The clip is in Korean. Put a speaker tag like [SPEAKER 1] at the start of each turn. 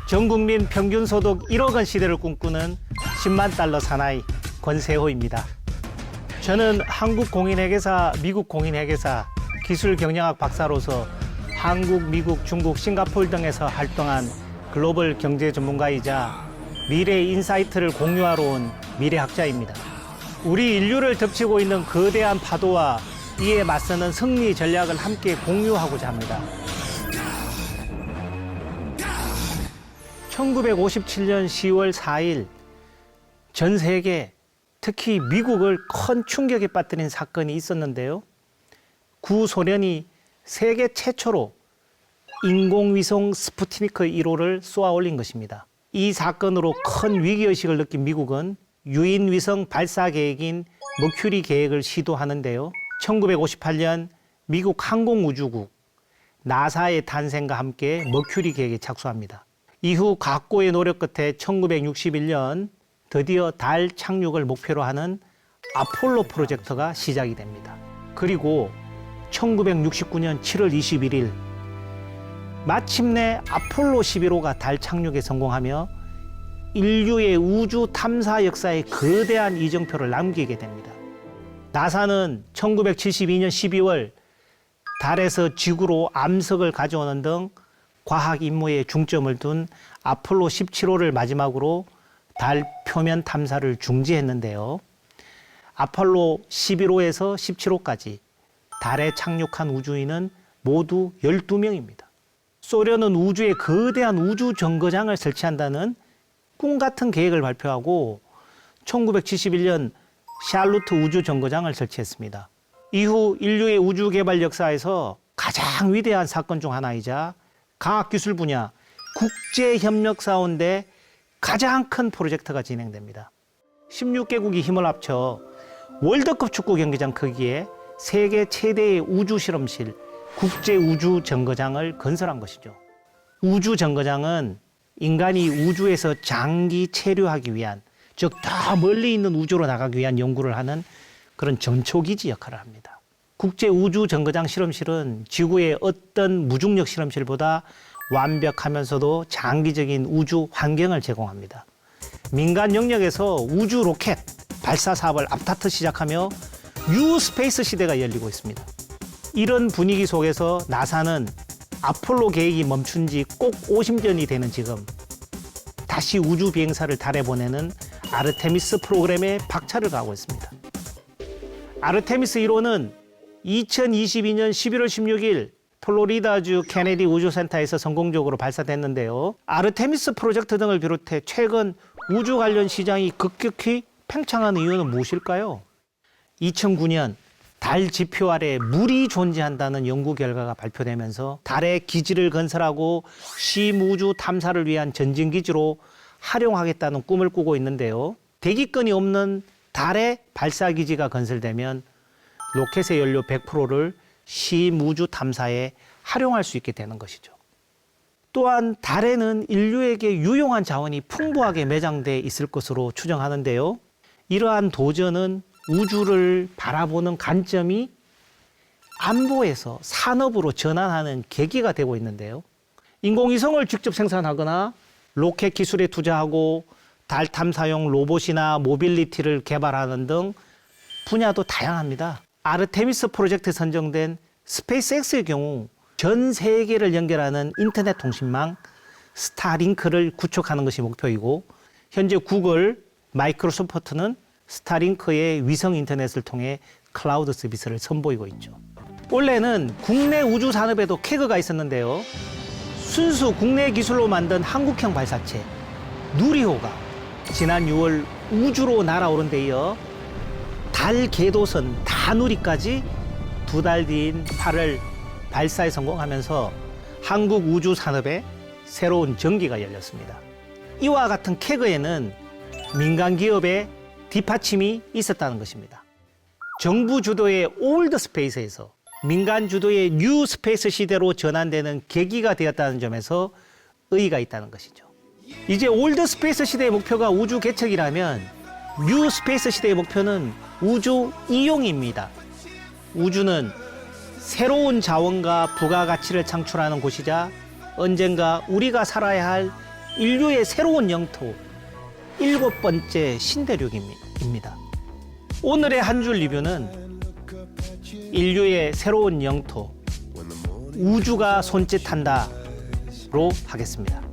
[SPEAKER 1] 전국민 평균 소득 1억 원 시대를 꿈꾸는 10만 달러 사나이 권세호입니다. 저는 한국 공인회계사, 미국 공인회계사, 기술 경영학 박사로서 한국, 미국, 중국, 싱가포르 등에서 활동한 글로벌 경제 전문가이자 미래 인사이트를 공유하러 온 미래학자입니다. 우리 인류를 덮치고 있는 거대한 파도와 이에 맞서는 승리 전략을 함께 공유하고자 합니다. 1957년 10월 4일 전 세계, 특히 미국을 큰 충격에 빠뜨린 사건이 있었는데요. 구소련이 세계 최초로 인공위성 스푸트니크 1호를 쏘아 올린 것입니다. 이 사건으로 큰 위기의식을 느낀 미국은 유인위성 발사 계획인 머큐리 계획을 시도하는데요. 1958년 미국 항공우주국 나사의 탄생과 함께 머큐리 계획에 착수합니다. 이후 각고의 노력 끝에 1961년 드디어 달 착륙을 목표로 하는 아폴로 프로젝트가 시작이 됩니다. 그리고 1969년 7월 21일 마침내 아폴로 11호가 달 착륙에 성공하며 인류의 우주 탐사 역사에 거대한 이정표를 남기게 됩니다. 나사는 1972년 12월 달에서 지구로 암석을 가져오는 등 과학 임무에 중점을 둔 아폴로 17호를 마지막으로 달 표면 탐사를 중지했는데요. 아폴로 11호에서 17호까지 달에 착륙한 우주인은 모두 12명입니다. 소련은 우주에 거대한 우주 정거장을 설치한다는 꿈 같은 계획을 발표하고 1971년 샬루트 우주 정거장을 설치했습니다. 이후 인류의 우주 개발 역사에서 가장 위대한 사건 중 하나이자 과학기술 분야 국제협력 사원대 가장 큰 프로젝트가 진행됩니다. 16개국이 힘을 합쳐 월드컵 축구 경기장 크기의 세계 최대의 우주 실험실 국제우주정거장을 건설한 것이죠. 우주정거장은 인간이 우주에서 장기 체류하기 위한, 즉 더 멀리 있는 우주로 나가기 위한 연구를 하는 그런 전초기지 역할을 합니다. 국제우주정거장 실험실은 지구의 어떤 무중력 실험실보다 완벽하면서도 장기적인 우주 환경을 제공합니다. 민간 영역에서 우주 로켓 발사 사업을 앞다퉈 시작하며 뉴스페이스 시대가 열리고 있습니다. 이런 분위기 속에서 나사는 아폴로 계획이 멈춘 지 꼭 50년이 되는 지금 다시 우주 비행사를 달에 보내는 아르테미스 프로그램에 박차를 가하고 있습니다. 아르테미스 1호는 2022년 11월 16일 플로리다주 케네디 우주센터에서 성공적으로 발사됐는데요. 아르테미스 프로젝트 등을 비롯해 최근 우주 관련 시장이 급격히 팽창한 이유는 무엇일까요? 2009년 달 지표 아래 물이 존재한다는 연구 결과가 발표되면서 달에 기지를 건설하고 심우주 탐사를 위한 전진기지로 활용하겠다는 꿈을 꾸고 있는데요. 대기권이 없는 달의 발사기지가 건설되면 로켓의 연료 100%를 심우주 탐사에 활용할 수 있게 되는 것이죠. 또한 달에는 인류에게 유용한 자원이 풍부하게 매장돼 있을 것으로 추정하는데요. 이러한 도전은 우주를 바라보는 관점이 안보에서 산업으로 전환하는 계기가 되고 있는데요. 인공위성을 직접 생산하거나 로켓 기술에 투자하고 달 탐사용 로봇이나 모빌리티를 개발하는 등 분야도 다양합니다. 아르테미스 프로젝트에 선정된 스페이스X의 경우 전 세계를 연결하는 인터넷 통신망 스타링크를 구축하는 것이 목표이고, 현재 구글, 마이크로소프트는 스타링크의 위성 인터넷을 통해 클라우드 서비스를 선보이고 있죠. 원래는 국내 우주 산업에도 캐그가 있었는데요. 순수 국내 기술로 만든 한국형 발사체 누리호가 지난 6월 우주로 날아오른 데 이어 달 궤도선 다누리까지 2달 뒤인 8월 발사에 성공하면서 한국 우주 산업에 새로운 전기가 열렸습니다. 이와 같은 캐그에는 민간 기업의 뒷받침이 있었다는 것입니다. 정부 주도의 올드 스페이스에서 민간 주도의 뉴 스페이스 시대로 전환되는 계기가 되었다는 점에서 의의가 있다는 것이죠. 이제 올드 스페이스 시대의 목표가 우주 개척이라면 뉴 스페이스 시대의 목표는 우주 이용입니다. 우주는 새로운 자원과 부가가치를 창출하는 곳이자 언젠가 우리가 살아야 할 인류의 새로운 영토 7번째 신대륙입니다. 오늘의 한 줄 리뷰는 인류의 새로운 영토 우주가 손짓한다로 하겠습니다.